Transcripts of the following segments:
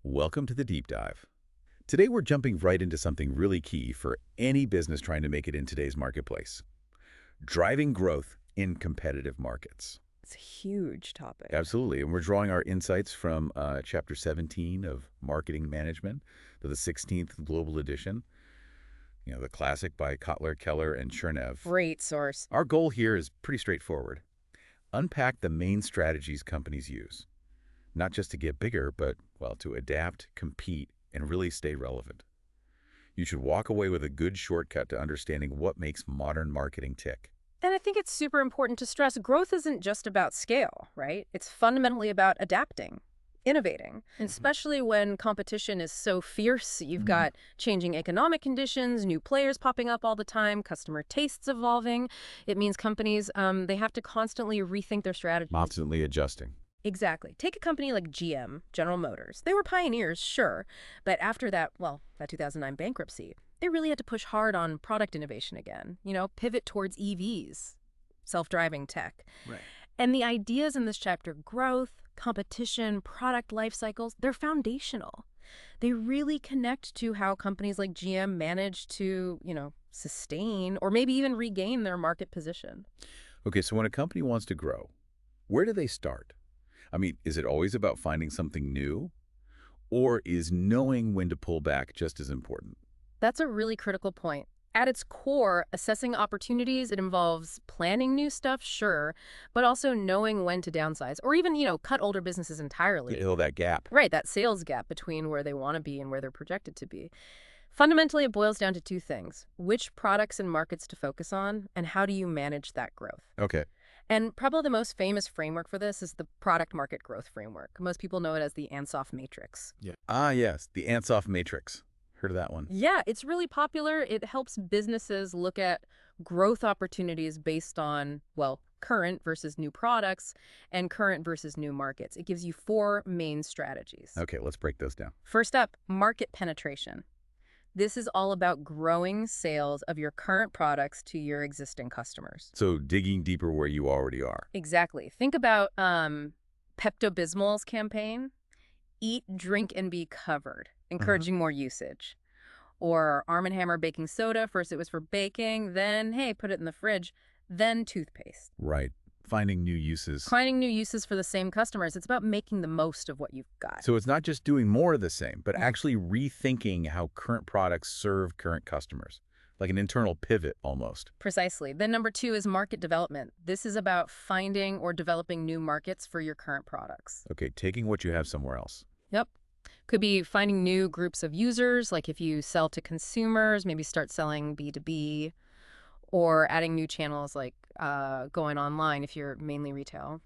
Welcome to the Deep Dive. Today we're jumping right into something really key for any business trying to make it in today's marketplace. Driving growth in competitive markets. It's a huge topic. Absolutely, and we're drawing our insights from Chapter 17 of Marketing Management, to the 16th Global Edition. You know, the classic by Kotler, Keller, and Chernev. Great source. Our goal here is pretty straightforward. Unpack the main strategies companies use. Not just to get bigger, but, well, to adapt, compete, and really stay relevant. You should walk away with a good shortcut to understanding what makes modern marketing tick. And I think it's super important to stress growth isn't just about scale, right? It's fundamentally about adapting, innovating, especially when competition is so fierce. You've got changing economic conditions, new players popping up all the time, customer tastes evolving. It means companies, they have to constantly rethink their strategies. Constantly adjusting. Exactly. Take a company like GM, General Motors. They were pioneers, sure, but after that 2009 bankruptcy, they really had to push hard on product innovation again, pivot towards EVs, self-driving tech. Right. And the ideas in this chapter, growth, competition, product life cycles, they're foundational. They really connect to how companies like GM manage to, sustain or maybe even regain their market position. Okay, so when a company wants to grow, where do they start? I mean, is it always about finding something new? Or is knowing when to pull back just as important? That's a really critical point. At its core, assessing opportunities, it involves planning new stuff, sure, but also knowing when to downsize or even, cut older businesses entirely. Fill that gap. Right, that sales gap between where they want to be and where they're projected to be. Fundamentally, it boils down to two things: which products and markets to focus on, and how do you manage that growth? Okay. And probably the most famous framework for this is the product market growth framework. Most people know it as the Ansoff matrix. Yeah. Ah, yes, the Ansoff matrix. Heard of that one? Yeah, it's really popular. It helps businesses look at growth opportunities based on, current versus new products and current versus new markets. It gives you four main strategies. Okay, let's break those down. First up, market penetration. This is all about growing sales of your current products to your existing customers. So digging deeper where you already are. Exactly. Think about Pepto-Bismol's campaign, Eat, Drink, and Be Covered, encouraging more usage. Or Arm & Hammer baking soda. First it was for baking, then, hey, put it in the fridge, then toothpaste. Right. Finding new uses. Finding new uses for the same customers. It's about making the most of what you've got. So it's not just doing more of the same, but actually rethinking how current products serve current customers. Like an internal pivot, almost. Precisely. Then number two is market development. This is about finding or developing new markets for your current products. Okay, taking what you have somewhere else. Yep. Could be finding new groups of users, like if you sell to consumers, maybe start selling B2B, or adding new channels like going online if you're mainly retail,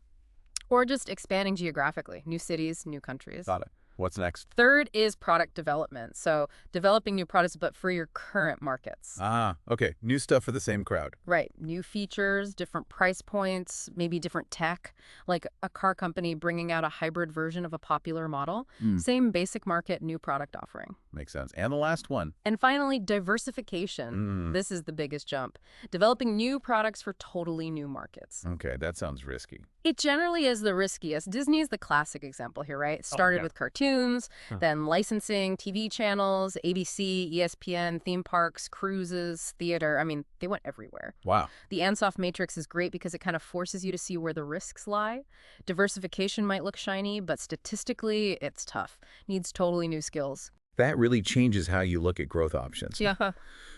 or just expanding geographically, new cities, new countries. Got it. What's next? Third is product development. So developing new products, but for your current markets. Ah, okay. New stuff for the same crowd. Right. New features, different price points, maybe different tech, like a car company bringing out a hybrid version of a popular model. Same basic market, new product offering. Makes sense. And the last one. And finally, diversification. This is the biggest jump. Developing new products for totally new markets. Okay, that sounds risky. It generally is the riskiest. Disney is the classic example here, right? It started with cartoons, then licensing, TV channels, ABC, ESPN, theme parks, cruises, theater. I mean, they went everywhere. Wow. The Ansoff matrix is great because it kind of forces you to see where the risks lie. Diversification might look shiny, but statistically, it's tough. Needs totally new skills. That really changes how you look at growth options. Yeah.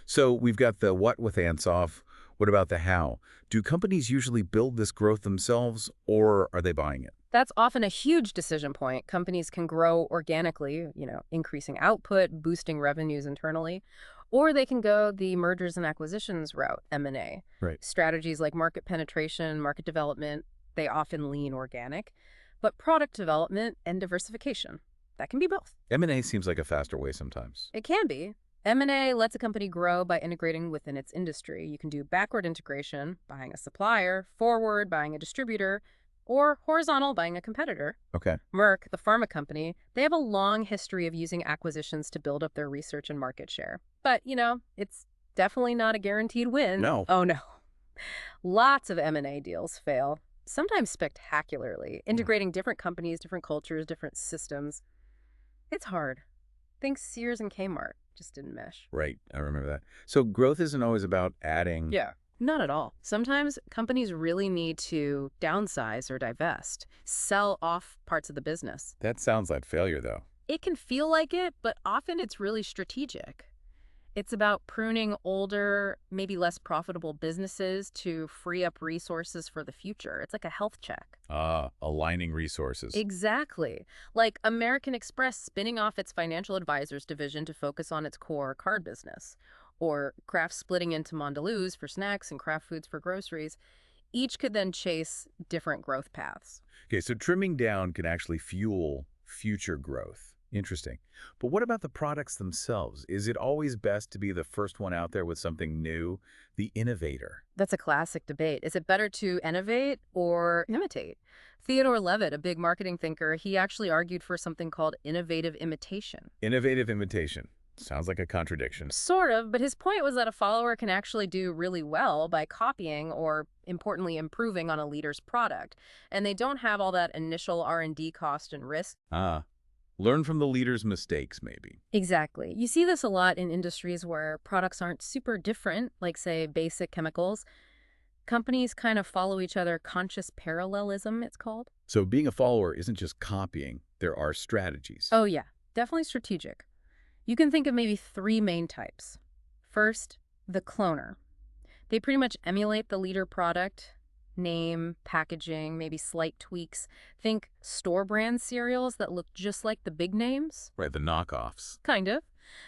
So we've got the what with Ansoff. What about the how? Do companies usually build this growth themselves, or are they buying it? That's often a huge decision point. Companies can grow organically, increasing output, boosting revenues internally, or they can go the mergers and acquisitions route, M&A. Right. Strategies like market penetration, market development, they often lean organic, but product development and diversification, that can be both. M&A seems like a faster way sometimes. It can be. M&A lets a company grow by integrating within its industry. You can do backward integration, buying a supplier, forward, buying a distributor, or horizontal, buying a competitor. Okay. Merck, the pharma company, they have a long history of using acquisitions to build up their research and market share. But, it's definitely not a guaranteed win. No. Oh, no. Lots of M&A deals fail, sometimes spectacularly, integrating different companies, different cultures, different systems. It's hard. Think Sears and Kmart just didn't mesh. Right, I remember that. So growth isn't always about adding... Yeah. Not at all. Sometimes companies really need to downsize or divest, sell off parts of the business. That sounds like failure, though. It can feel like it, but often it's really strategic. It's about pruning older, maybe less profitable businesses to free up resources for the future. It's like a health check. Aligning resources. Exactly. Like American Express spinning off its financial advisors division to focus on its core card business, or Kraft splitting into Mondelez for snacks and Kraft Foods for groceries. Each could then chase different growth paths. Okay, so trimming down can actually fuel future growth. Interesting. But what about the products themselves? Is it always best to be the first one out there with something new, the innovator? That's a classic debate. Is it better to innovate or imitate? Theodore Levitt, a big marketing thinker, he actually argued for something called innovative imitation. Innovative imitation. Sounds like a contradiction. Sort of, but his point was that a follower can actually do really well by copying or, importantly, improving on a leader's product. And they don't have all that initial R&D cost and risk. Learn from the leader's mistakes, maybe. Exactly. You see this a lot in industries where products aren't super different, like, say, basic chemicals. Companies kind of follow each other. Conscious parallelism, it's called. So being a follower isn't just copying. There are strategies. Oh, yeah. Definitely strategic. You can think of maybe 3 main types. First, the cloner. They pretty much emulate the leader product, name, packaging, maybe slight tweaks. Think store brand cereals that look just like the big names. Right, the knockoffs. Kind of.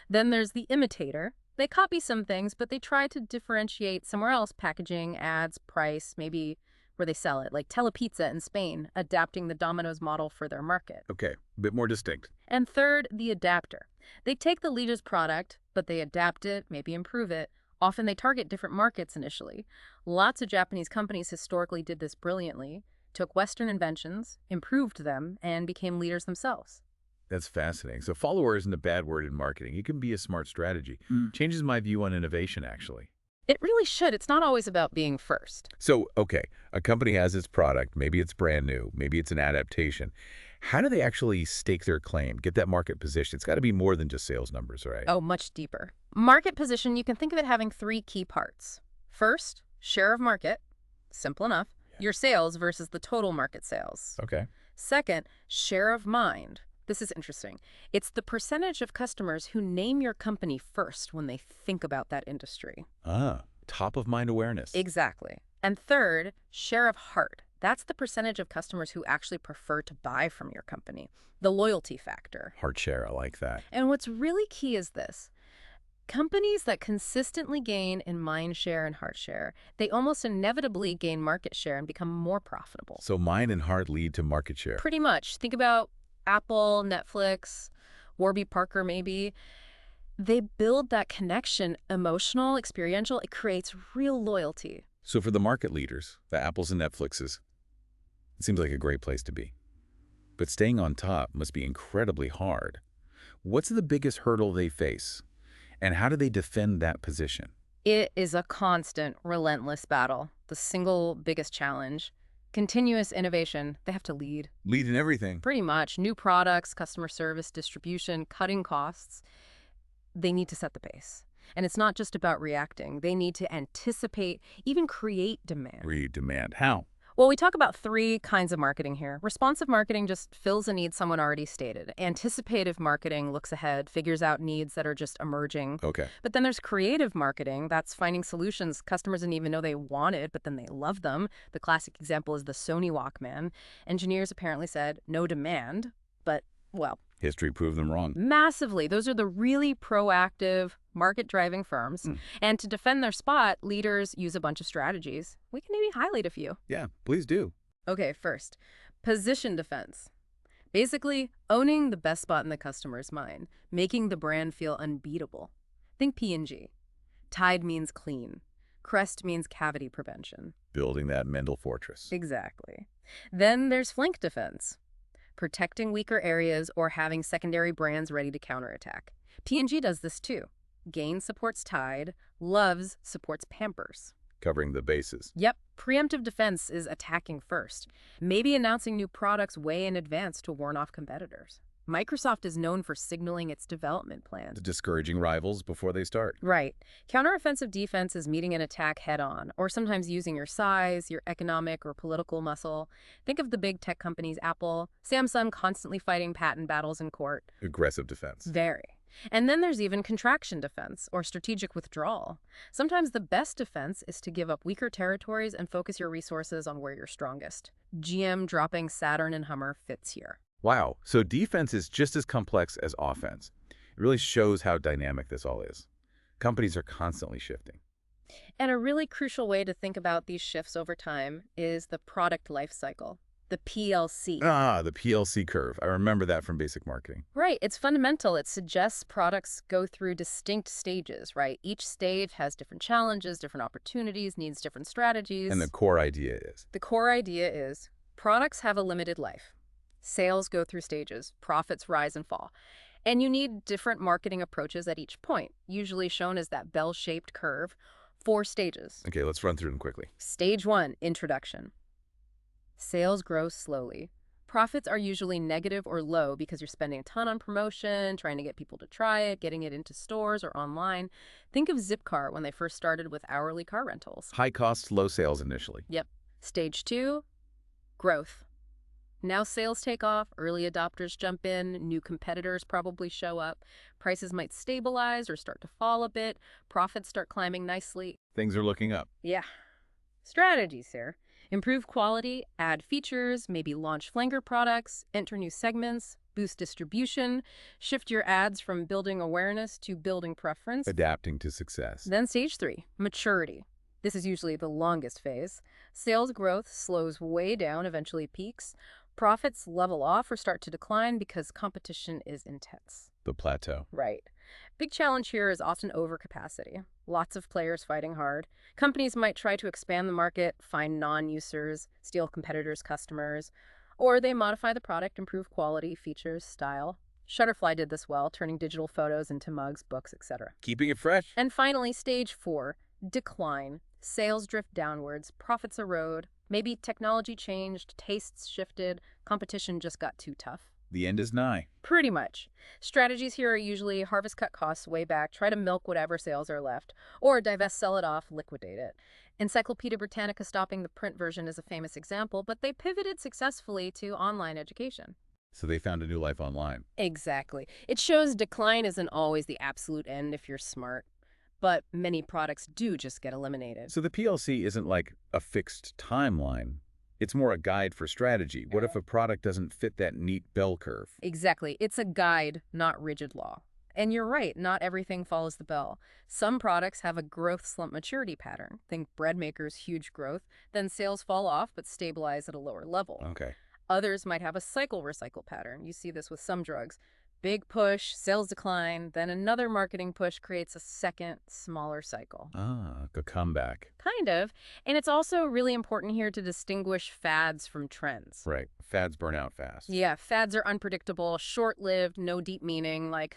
Then there's the imitator. They copy some things, but they try to differentiate somewhere else: packaging, ads, price, maybe where they sell it, like Telepizza in Spain, adapting the Domino's model for their market. Okay, a bit more distinct. And third, the adapter. They take the leader's product, but they adapt it, maybe improve it. Often they target different markets initially. Lots of Japanese companies historically did this brilliantly, took Western inventions, improved them, and became leaders themselves. That's fascinating. So follower isn't a bad word in marketing. It can be a smart strategy. Changes my view on innovation, actually. It really should. It's not always about being first. So, okay, a company has its product. Maybe it's brand new. Maybe it's an adaptation. How do they actually stake their claim, get that market position? It's got to be more than just sales numbers, right? Oh, much deeper. Market position, you can think of it having 3 key parts. First, share of market. Simple enough. Your sales versus the total market sales. Okay. Second, share of mind. This is interesting. It's the percentage of customers who name your company first when they think about that industry. Top of mind awareness. Exactly. And third, share of heart. That's the percentage of customers who actually prefer to buy from your company. The loyalty factor. Heart share, I like that. And what's really key is this. Companies that consistently gain in mind share and heart share, they almost inevitably gain market share and become more profitable. So mind and heart lead to market share. Pretty much. Think about Apple, Netflix, Warby Parker maybe. They build that connection, emotional, experiential. It creates real loyalty. So for the market leaders, the Apples and Netflixes, it seems like a great place to be. But staying on top must be incredibly hard. What's the biggest hurdle they face? And how do they defend that position? It is a constant, relentless battle. The single biggest challenge. Continuous innovation. They have to lead. Lead in everything. Pretty much. New products, customer service, distribution, cutting costs. They need to set the pace. And it's not just about reacting. They need to anticipate, even create demand. Create demand. How? Well, we talk about 3 kinds of marketing here. Responsive marketing just fills a need someone already stated. Anticipative marketing looks ahead, figures out needs that are just emerging. Okay. But then there's creative marketing. That's finding solutions customers didn't even know they wanted, but then they love them. The classic example is the Sony Walkman. Engineers apparently said no demand, but, well, History proved them wrong. massively. Those are the really proactive, market-driving firms. And to defend their spot, leaders use a bunch of strategies. We can maybe highlight a few. Yeah, please do. Okay, first, position defense. Basically, owning the best spot in the customer's mind, making the brand feel unbeatable. Think P&G. Tide means clean. Crest means cavity prevention. Building that mental fortress. Exactly. Then there's flank defense. Protecting weaker areas or having secondary brands ready to counterattack. P&G does this too. Gain supports Tide, Loves supports Pampers. Covering the bases. Yep, preemptive defense is attacking first, maybe announcing new products way in advance to warn off competitors. Microsoft is known for signaling its development plans. Discouraging rivals before they start. Right. Counteroffensive defense is meeting an attack head-on, or sometimes using your size, your economic or political muscle. Think of the big tech companies, Apple, Samsung, constantly fighting patent battles in court. Aggressive defense. Very. And then there's even contraction defense, or strategic withdrawal. Sometimes the best defense is to give up weaker territories and focus your resources on where you're strongest. GM dropping Saturn and Hummer fits here. Wow, so defense is just as complex as offense. It really shows how dynamic this all is. Companies are constantly shifting. And a really crucial way to think about these shifts over time is the product life cycle, the PLC. Ah, the PLC curve. I remember that from basic marketing. Right, it's fundamental. It suggests products go through distinct stages, right? Each stage has different challenges, different opportunities, needs different strategies. And the core idea is? The core idea is products have a limited life. Sales go through stages, profits rise and fall. And you need different marketing approaches at each point, usually shown as that bell-shaped curve, 4 stages. Okay, let's run through them quickly. Stage 1, introduction. Sales grow slowly. Profits are usually negative or low because you're spending a ton on promotion, trying to get people to try it, getting it into stores or online. Think of Zipcar when they first started with hourly car rentals. High costs, low sales initially. Yep. Stage 2, growth. Now sales take off, early adopters jump in, new competitors probably show up, prices might stabilize or start to fall a bit, profits start climbing nicely. Things are looking up. Yeah. Strategies here. Improve quality, add features, maybe launch flanker products, enter new segments, boost distribution, shift your ads from building awareness to building preference. Adapting to success. Then stage 3, maturity. This is usually the longest phase. Sales growth slows way down, eventually peaks. Profits level off or start to decline because competition is intense. The plateau. Right. Big challenge here is often overcapacity. Lots of players fighting hard. Companies might try to expand the market, find non-users, steal competitors' customers, or they modify the product, improve quality, features, style. Shutterfly did this well, turning digital photos into mugs, books, etc. Keeping it fresh. And finally, stage 4, decline. Sales drift downwards, profits erode, maybe technology changed, tastes shifted, competition just got too tough. The end is nigh. Pretty much. Strategies here are usually harvest cut costs way back, try to milk whatever sales are left, or divest, sell it off, liquidate it. Encyclopedia Britannica stopping the print version is a famous example, but they pivoted successfully to online education. So they found a new life online. Exactly. It shows decline isn't always the absolute end if you're smart. But many products do just get eliminated. So the PLC isn't like a fixed timeline. It's more a guide for strategy. What if a product doesn't fit that neat bell curve? Exactly. It's a guide, not rigid law. And you're right, not everything follows the bell. Some products have a growth slump maturity pattern. Think bread makers, huge growth, then sales fall off but stabilize at a lower level. Okay. Others might have a cycle-recycle pattern. You see this with some drugs. Big push, sales decline, then another marketing push creates a second, smaller cycle. Ah, a comeback. Kind of. And it's also really important here to distinguish fads from trends. Right. Fads burn out fast. Yeah, fads are unpredictable, short-lived, no deep meaning, like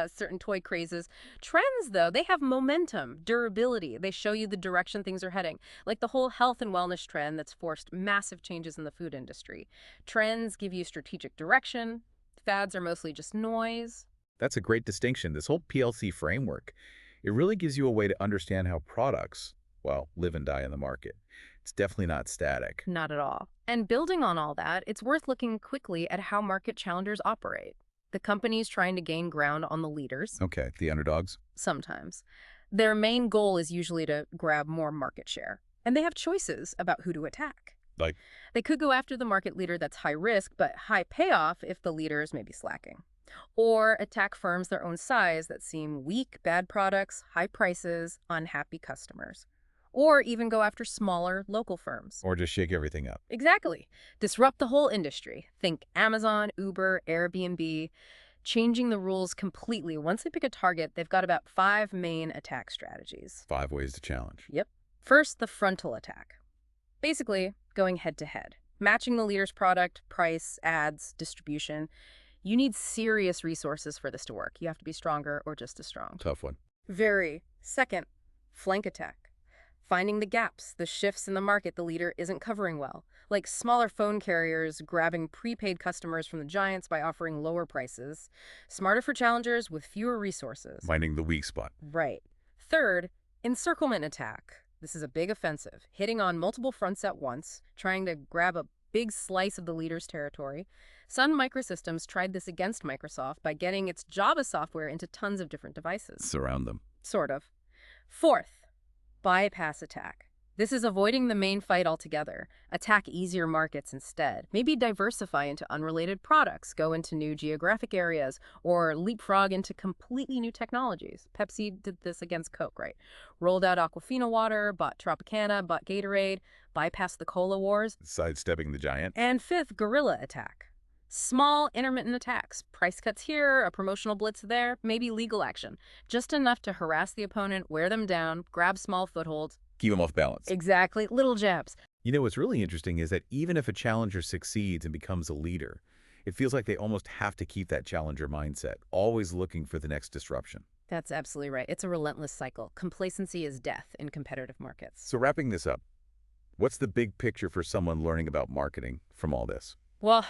certain toy crazes. Trends, though, they have momentum, durability. They show you the direction things are heading, like the whole health and wellness trend that's forced massive changes in the food industry. Trends give you strategic direction. Fads are mostly just noise. That's a great distinction. This whole PLC framework, it really gives you a way to understand how products, well, live and die in the market. It's definitely not static. Not at all. And building on all that, it's worth looking quickly at how market challengers operate. The companies trying to gain ground on the leaders. Okay, the underdogs. Sometimes. Their main goal is usually to grab more market share. And they have choices about who to attack. Like? They could go after the market leader that's high risk but high payoff if the leaders may be slacking. Or attack firms their own size that seem weak, bad products, high prices, unhappy customers. Or even go after smaller, local firms. Or just shake everything up. Exactly. Disrupt the whole industry. Think Amazon, Uber, Airbnb. Changing the rules completely. Once they pick a target, they've got about 5 main attack strategies. 5 ways to challenge. Yep. First, the frontal attack. Basically, going head-to-head. Matching the leader's product, price, ads, distribution. You need serious resources for this to work. You have to be stronger or just as strong. Tough one. Very. Second, flank attack. Finding the gaps, the shifts in the market the leader isn't covering well, like smaller phone carriers grabbing prepaid customers from the giants by offering lower prices. Smarter for challengers with fewer resources. Finding the weak spot. Right. Third, encirclement attack. This is a big offensive, hitting on multiple fronts at once, trying to grab a big slice of the leader's territory. Sun Microsystems tried this against Microsoft by getting its Java software into tons of different devices. Surround them. Sort of. Fourth, bypass attack. This is avoiding the main fight altogether. Attack easier markets instead. Maybe diversify into unrelated products, go into new geographic areas, or leapfrog into completely new technologies. Pepsi did this against Coke, right? Rolled out Aquafina water, bought Tropicana, bought Gatorade, bypassed the cola wars. Sidestepping the giant. And fifth, guerrilla attack. Small, intermittent attacks. Price cuts here, a promotional blitz there, maybe legal action. Just enough to harass the opponent, wear them down, grab small footholds. Keep them off balance. Exactly. Little jabs. You know, what's really interesting is that even if a challenger succeeds and becomes a leader, it feels like they almost have to keep that challenger mindset, always looking for the next disruption. That's absolutely right. It's a relentless cycle. Complacency is death in competitive markets. So wrapping this up, what's the big picture for someone learning about marketing from all this? Well,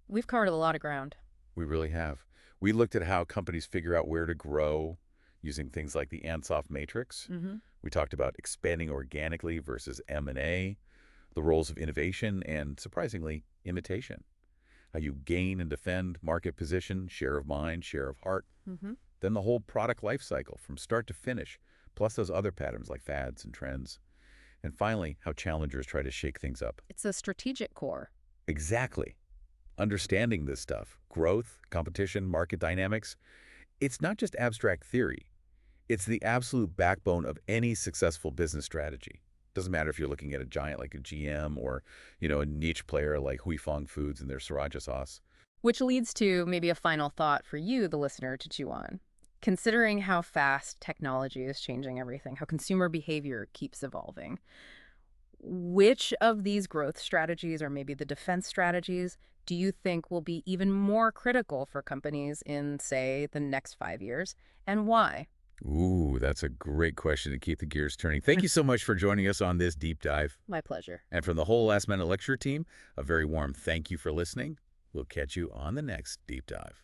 we've covered a lot of ground. We really have. We looked at how companies figure out where to grow using things like the Ansoff matrix. We talked about expanding organically versus M&A, the roles of innovation, and, surprisingly, imitation. How you gain and defend market position, share of mind, share of heart. Then the whole product life cycle from start to finish, plus those other patterns like fads and trends. And finally, how challengers try to shake things up. It's a strategic core. Exactly. Understanding this stuff, growth, competition, market dynamics, it's not just abstract theory. It's the absolute backbone of any successful business strategy. Doesn't matter if you're looking at a giant like a GM or, a niche player like Huifeng Foods and their sriracha sauce. Which leads to maybe a final thought for you, the listener, to chew on. Considering how fast technology is changing everything, how consumer behavior keeps evolving, which of these growth strategies or maybe the defense strategies do you think will be even more critical for companies in, say, the next 5 years, and why? Ooh, that's a great question to keep the gears turning. Thank you so much for joining us on this deep dive. My pleasure. And from the whole Last Minute Lecture team, a very warm thank you for listening. We'll catch you on the next deep dive.